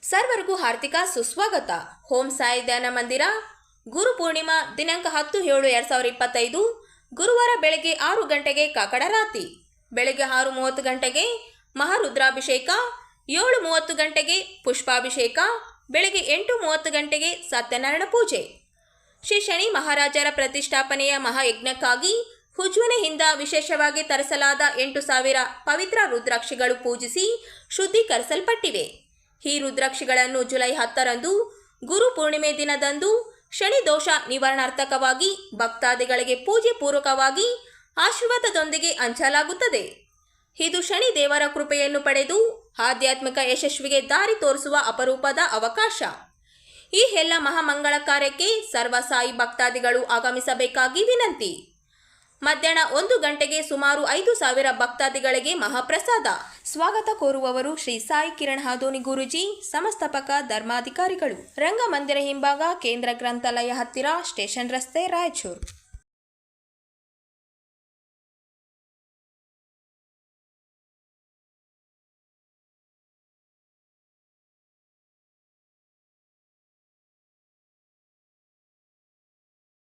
ಸರ್ವರಿಗೂ ಹಾರ್ದಿಕ ಸುಸ್ವಾಗತ. ಓಂ ಸಾಯಿ ಧ್ಯಾನ ಮಂದಿರ. ಗುರು ಪೂರ್ಣಿಮಾ ದಿನಾಂಕ 10/7/2025 ಗುರುವಾರ ಬೆಳಗ್ಗೆ 6 ಗಂಟೆಗೆ ಕಾಕಡರಾತಿ, ಬೆಳಗ್ಗೆ 6:30 ಗಂಟೆಗೆ ಮಹಾರುದ್ರಾಭಿಷೇಕ, 7:30 ಗಂಟೆಗೆ ಪುಷ್ಪಾಭಿಷೇಕ, ಬೆಳಗ್ಗೆ 8:30 ಗಂಟೆಗೆ ಸತ್ಯನಾರಾಯಣ ಪೂಜೆ. ಶ್ರೀ ಶನಿ ಮಹಾರಾಜರ ಪ್ರತಿಷ್ಠಾಪನೆಯ ಮಹಾಯಜ್ಞಕ್ಕಾಗಿ ಉಜ್ವನೆಯಿಂದ ವಿಶೇಷವಾಗಿ ತರಿಸಲಾದ 8,000 ಪವಿತ್ರ ರುದ್ರಾಕ್ಷಿಗಳು ಪೂಜಿಸಿ ಶುದ್ಧೀಕರಿಸಲ್ಪಟ್ಟಿವೆ. ಈ ರುದ್ರಾಕ್ಷಿಗಳನ್ನು ಜುಲೈ 10ರಂದು ಗುರು ಪೂರ್ಣಿಮೆ ದಿನದಂದು ಶನಿ ದೋಷ ನಿವಾರಣಾರ್ಥಕವಾಗಿ ಭಕ್ತಾದಿಗಳಿಗೆ ಪೂಜೆ ಪೂರ್ವಕವಾಗಿ ಆಶೀರ್ವಾದದೊಂದಿಗೆ ಹಂಚಲಾಗುತ್ತದೆ. ಇದು ಶನಿ ದೇವರ ಕೃಪೆಯನ್ನು ಪಡೆದು ಆಧ್ಯಾತ್ಮಿಕ ಯಶಸ್ವಿಗೆ ದಾರಿ ತೋರಿಸುವ ಅಪರೂಪದ ಅವಕಾಶ. ಈ ಎಲ್ಲ ಮಹಾಮಂಗಳ ಕಾರ್ಯಕ್ಕೆ ಸರ್ವ ಸಾಯಿ ಭಕ್ತಾದಿಗಳು ಆಗಮಿಸಬೇಕಾಗಿ ವಿನಂತಿ. ಮಧ್ಯಾಹ್ನ 1 ಗಂಟೆಗೆ ಸುಮಾರು 5,000 ಭಕ್ತಾದಿಗಳಿಗೆ ಮಹಾಪ್ರಸಾದ. ಸ್ವಾಗತ ಕೋರುವವರು ಶ್ರೀ ಸಾಯಿ ಕಿರಣ್ ಹಾದೋನಿ ಗುರೂಜಿ, ಸಂಸ್ಥಾಪಕ ಧರ್ಮಾಧಿಕಾರಿಗಳು, ರಂಗಮಂದಿರ ಹಿಂಭಾಗ, ಕೇಂದ್ರ ಗ್ರಂಥಾಲಯ ಹತ್ತಿರ, ಸ್ಟೇಷನ್ ರಸ್ತೆ, ರಾಯಚೂರು.